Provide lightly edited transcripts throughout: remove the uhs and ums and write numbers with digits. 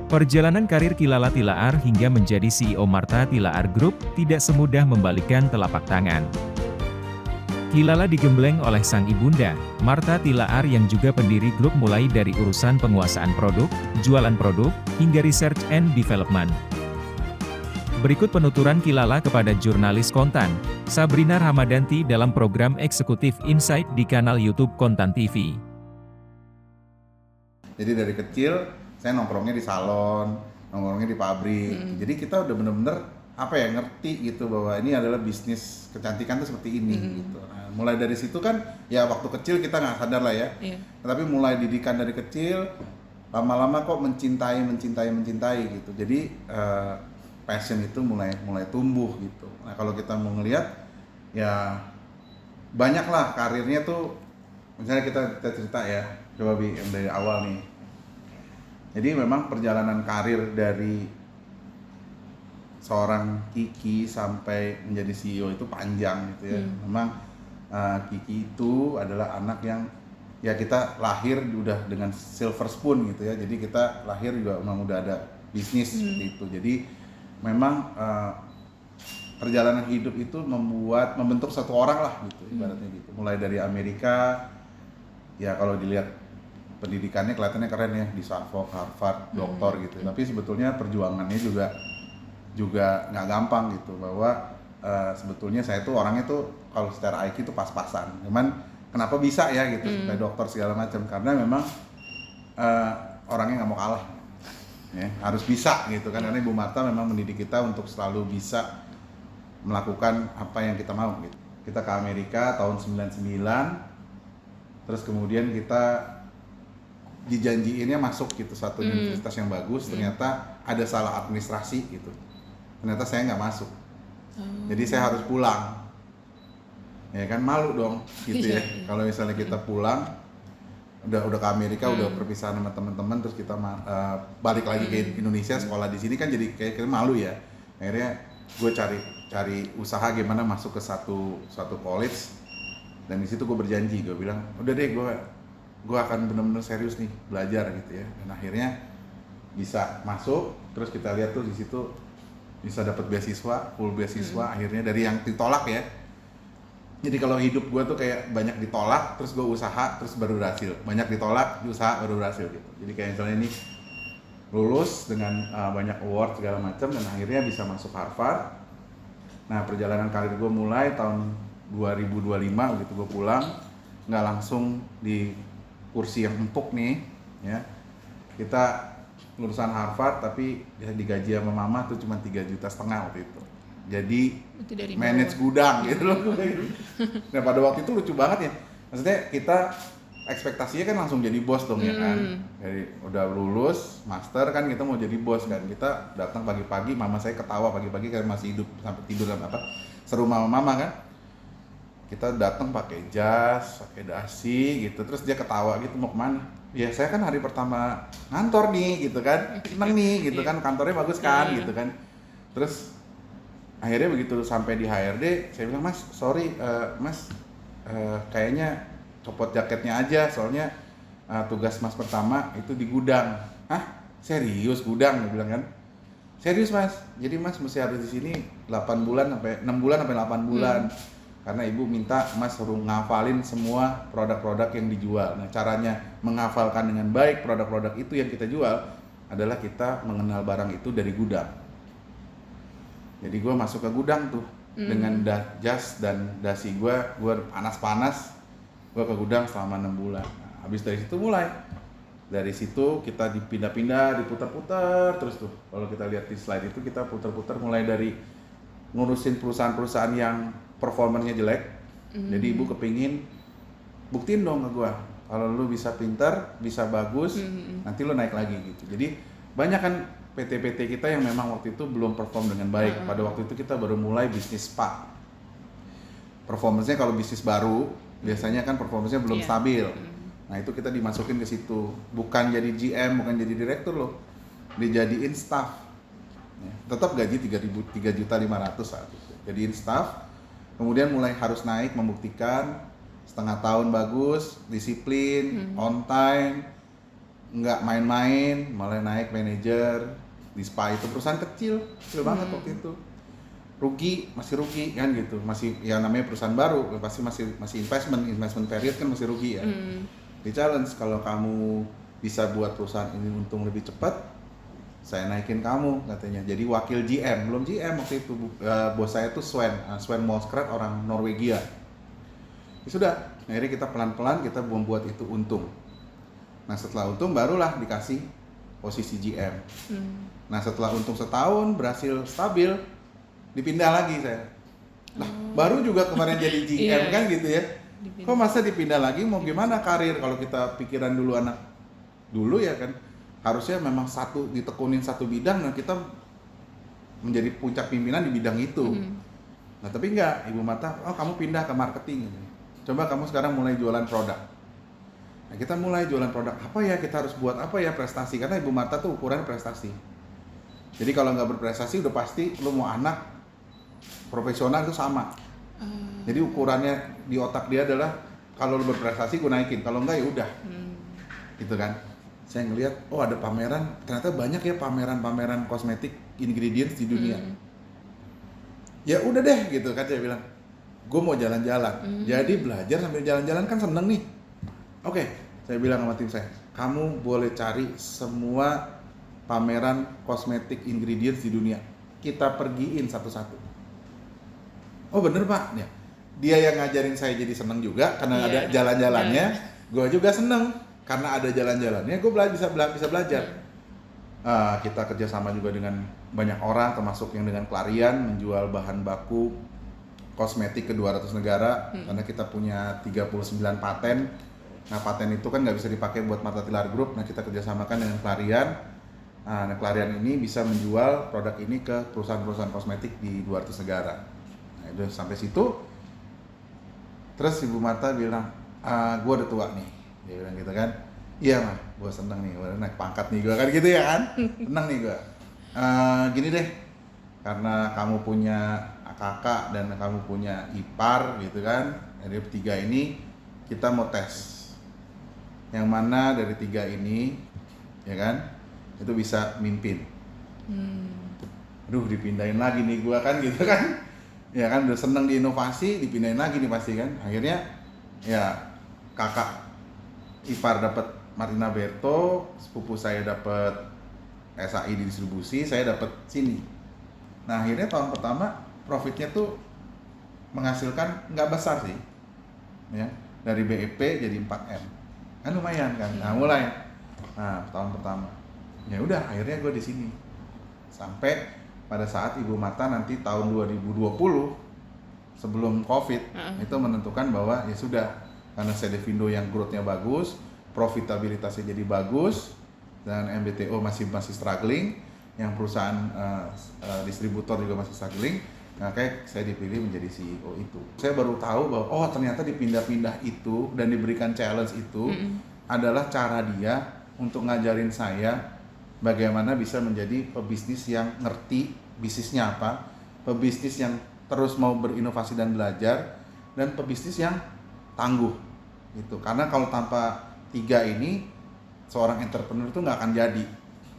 Perjalanan karir Kilala Tilaar hingga menjadi CEO Martha Tilaar Group tidak semudah membalikan telapak tangan. Kilala digembleng oleh sang ibunda, Martha Tilaar yang juga pendiri grup mulai dari urusan penguasaan produk, jualan produk, hingga research and development. Berikut penuturan Kilala kepada jurnalis Kontan, Sabrina Ramadanti dalam program Eksekutif Insight di kanal YouTube Kontan TV. Jadi dari kecil saya nongkrongnya di salon, nongkrongnya di pabrik. Jadi kita udah bener-bener ngerti gitu bahwa ini adalah bisnis kecantikan tuh seperti ini gitu. Nah, mulai dari situ kan ya waktu kecil kita nggak sadar lah ya. Tapi mulai didikan dari kecil, lama-lama kok mencintai gitu. Jadi passion itu mulai tumbuh gitu. Nah kalau kita mau ngelihat ya banyak lah karirnya tuh. Misalnya kita cerita ya, coba yang dari awal nih. Jadi memang perjalanan karir dari seorang Kiki sampai menjadi CEO itu panjang gitu ya. Memang Kiki itu adalah anak yang ya kita lahir udah dengan silver spoon gitu ya. Jadi kita lahir juga memang udah ada bisnis seperti itu. Jadi memang perjalanan hidup itu membentuk satu orang lah gitu ibaratnya gitu. Mulai dari Amerika, ya kalau dilihat pendidikannya kelihatannya keren ya di Stanford, Harvard, doktor gitu. Tapi sebetulnya perjuangannya juga nggak gampang gitu, bahwa sebetulnya saya tuh orangnya tuh kalau secara IQ tuh pas-pasan. Cuman kenapa bisa ya gitu sampai dokter segala macam, karena memang orangnya nggak mau kalah. Ya, harus bisa gitu kan, karena Ibu Martha memang mendidik kita untuk selalu bisa melakukan apa yang kita mau gitu. Kita ke Amerika tahun 99, terus kemudian kita dijanjiinnya masuk gitu satu universitas yang bagus, ternyata ada salah administrasi gitu. Ternyata saya nggak masuk. Jadi saya harus pulang. Ya kan malu dong gitu ya. Kalau misalnya kita pulang udah ke Amerika, udah perpisahan sama teman-teman, terus kita balik lagi ke Indonesia sekolah di sini kan jadi kayak malu ya. Akhirnya gue cari usaha gimana masuk ke satu college, dan di situ gue berjanji, gue bilang udah deh gue akan benar-benar serius nih belajar gitu ya. Dan akhirnya bisa masuk, terus kita lihat tuh di situ bisa dapat beasiswa, full beasiswa. Akhirnya dari yang ditolak ya. Jadi kalau hidup gue tuh kayak banyak ditolak, terus gue usaha, terus baru berhasil. Banyak ditolak, usaha, baru berhasil gitu. Jadi kayak misalnya ini lulus dengan banyak award segala macam, dan akhirnya bisa masuk Harvard. Nah perjalanan karir gue mulai tahun 2025 gitu, gue pulang nggak langsung di kursi yang empuk nih ya. Kita lulusan Harvard tapi digaji sama mama tuh cuma 3,5 juta waktu itu. Jadi manage gudang gitu loh. Nah pada waktu itu lucu banget ya. Maksudnya kita ekspektasinya kan langsung jadi bos dong ya kan. Jadi udah lulus master kan kita mau jadi bos kan. Kita datang pagi-pagi, mama saya ketawa pagi-pagi karena masih hidup sampai tidur serumah sama mama kan. Kita datang pakai jas, pakai dasi gitu, terus dia ketawa gitu, mau kemana? Ya saya kan hari pertama ngantor nih gitu kan, seneng nih gitu kan, kantornya bagus kan gitu kan. Terus akhirnya begitu sampai di HRD, saya bilang mas, sorry mas, kayaknya copot jaketnya aja, soalnya tugas mas pertama itu di gudang. Hah? Serius gudang? Dia bilang kan. Serius mas, jadi mas mesti harus di sini 6 bulan sampai 8 bulan. Karena ibu minta mas suruh ngafalin semua produk-produk yang dijual. Nah caranya menghafalkan dengan baik produk-produk itu yang kita jual adalah kita mengenal barang itu dari gudang. Jadi gue masuk ke gudang tuh dengan jas dan dasi gue panas-panas, gue ke gudang selama 6 bulan. Nah, habis dari situ mulai. Dari situ kita dipindah-pindah, diputar-putar terus tuh. Kalau kita lihat di slide itu kita putar-putar mulai dari ngurusin perusahaan-perusahaan yang performanya jelek. Jadi ibu kepingin buktiin dong ke gua kalau lu bisa pintar, bisa bagus, nanti lu naik lagi gitu. Jadi banyak kan PT-PT kita yang memang waktu itu belum perform dengan baik. Pada waktu itu kita baru mulai bisnis spa. Performance-nya kalau bisnis baru biasanya kan performance-nya belum stabil. Nah itu kita dimasukin ke situ, bukan jadi GM, bukan jadi direktur loh, dijadiin staff. Tetap gaji 3,5 saat itu. Jadiin staff. Kemudian mulai harus naik, membuktikan setengah tahun bagus, disiplin, on time, nggak main-main, malah naik manajer di SPA. Itu perusahaan kecil banget waktu itu. Masih rugi kan gitu, masih ya namanya perusahaan baru, pasti masih investment period kan masih rugi ya. Di challenge, kalau kamu bisa buat perusahaan ini untung lebih cepat, saya naikin kamu katanya. Jadi wakil GM, belum GM waktu itu, bos saya tuh Sven Moskrat, orang Norwegia. Ya sudah, akhirnya kita pelan-pelan kita membuat itu untung. Nah setelah untung barulah dikasih posisi GM. Nah setelah untung setahun berhasil stabil, dipindah lagi saya. Nah baru juga kemarin jadi GM kan gitu ya. Kok masa dipindah lagi, mau gimana karir kalau kita pikiran dulu anak dulu ya kan. Harusnya memang ditekunin satu bidang dan kita menjadi puncak pimpinan di bidang itu. Nah tapi enggak, Ibu Marta, oh kamu pindah ke marketing gitu. Coba kamu sekarang mulai jualan produk. Nah kita mulai jualan produk, apa ya kita harus buat apa ya prestasi, karena Ibu Marta tuh ukuran prestasi. Jadi kalau nggak berprestasi udah pasti lu mau anak profesional itu sama. Jadi ukurannya di otak dia adalah kalau lu berprestasi gue naikin, kalau enggak ya udah. Gitu kan. Saya ngelihat, oh ada pameran, ternyata banyak ya pameran kosmetik ingredients di dunia. Ya udah deh gitu kan, saya bilang, gue mau jalan-jalan. Jadi belajar sambil jalan-jalan kan seneng nih. Oke, saya bilang sama tim saya, kamu boleh cari semua pameran kosmetik ingredients di dunia. Kita pergiin satu-satu. Oh bener Pak, ya. Dia yang ngajarin saya jadi seneng juga karena ada jalan-jalannya. Gue juga seneng karena ada jalan-jalannya. Gue bisa belajar. Kita kerjasama juga dengan banyak orang, termasuk yang dengan Clarion menjual bahan baku kosmetik ke 200 negara. Karena kita punya 39 paten. Nah paten itu kan nggak bisa dipakai buat Martha Tilaar Group. Nah kita kerjasamakan dengan Clarion. Nah Clarion ini bisa menjual produk ini ke perusahaan-perusahaan kosmetik di 200 negara. Nah itu sampai situ. Terus Ibu Martha bilang, gue udah tua nih. Dia bilang gitu kan. Iya mah, gue seneng nih, udah naik pangkat nih gue kan gitu ya kan. Seneng nih gue. Gini deh, karena kamu punya kakak dan kamu punya ipar gitu kan. Dari bertiga ini kita mau tes. Yang mana dari tiga ini, ya kan, itu bisa mimpin. Aduh, dipindahin lagi nih gua kan gitu kan. Ya kan, udah seneng di inovasi, dipindahin lagi nih pasti kan. Akhirnya, ya kakak ipar dapat Martina Berto, sepupu saya dapat SAI di distribusi, saya dapat sini. Nah akhirnya tahun pertama profitnya tuh menghasilkan nggak besar sih, ya dari BEP jadi 4M. Kan lumayan kan. Nah mulai tahun pertama ya udah akhirnya gue di sini sampai pada saat Ibu Martha nanti tahun 2020 sebelum COVID itu menentukan bahwa ya sudah, karena Sedevindo yang growth-nya bagus, profitabilitasnya jadi bagus, dan MBTO masih struggling, yang perusahaan distributor juga masih struggling. Nah, kayak saya dipilih menjadi CEO itu. Saya baru tahu bahwa oh ternyata dipindah-pindah itu dan diberikan challenge itu adalah cara dia untuk ngajarin saya bagaimana bisa menjadi pebisnis yang ngerti bisnisnya apa, pebisnis yang terus mau berinovasi dan belajar, dan pebisnis yang tangguh gitu. Karena kalau tanpa tiga ini seorang entrepreneur itu nggak akan jadi.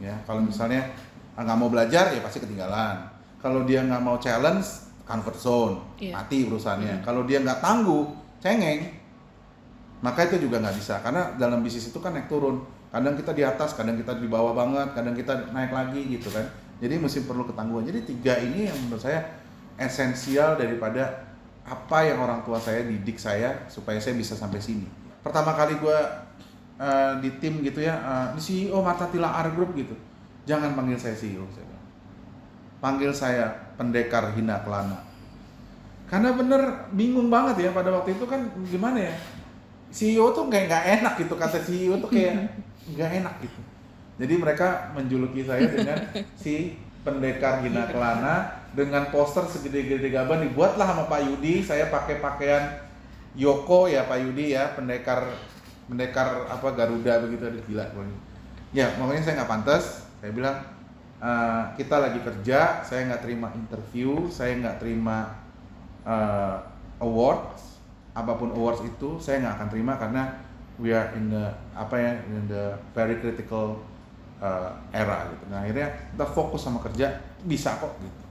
Ya, kalau misalnya nggak mau belajar ya pasti ketinggalan. Kalau dia nggak mau challenge, comfort zone, mati perusahaannya. Kalau dia nggak tangguh, cengeng, maka itu juga nggak bisa. Karena dalam bisnis itu kan naik turun. Kadang kita di atas, kadang kita di bawah banget, kadang kita naik lagi gitu kan. Jadi mesti perlu ketangguhan. Jadi tiga ini yang menurut saya esensial daripada apa yang orang tua saya didik saya supaya saya bisa sampai sini. Pertama kali gue di tim gitu ya, di CEO Martha Tilaar Group gitu. Jangan panggil saya CEO, saya bilang. Panggil saya pendekar hina kelana. Karena bener bingung banget ya pada waktu itu kan gimana ya. CEO tuh kayak nggak enak gitu, kata CEO tuh kayak nggak enak gitu. Jadi mereka menjuluki saya dengan si pendekar hina kelana, dengan poster segede-gede gaban dibuatlah sama Pak Yudi. Saya pakai pakaian Yoko ya Pak Yudi ya, pendekar apa Garuda begitu, ada gila. Ya makanya saya nggak pantas. Saya bilang kita lagi kerja, saya nggak terima interview, saya nggak terima awards, apapun awards itu saya nggak akan terima karena we are in the in the very critical era gitu. Nah akhirnya kita fokus sama kerja, bisa kok gitu.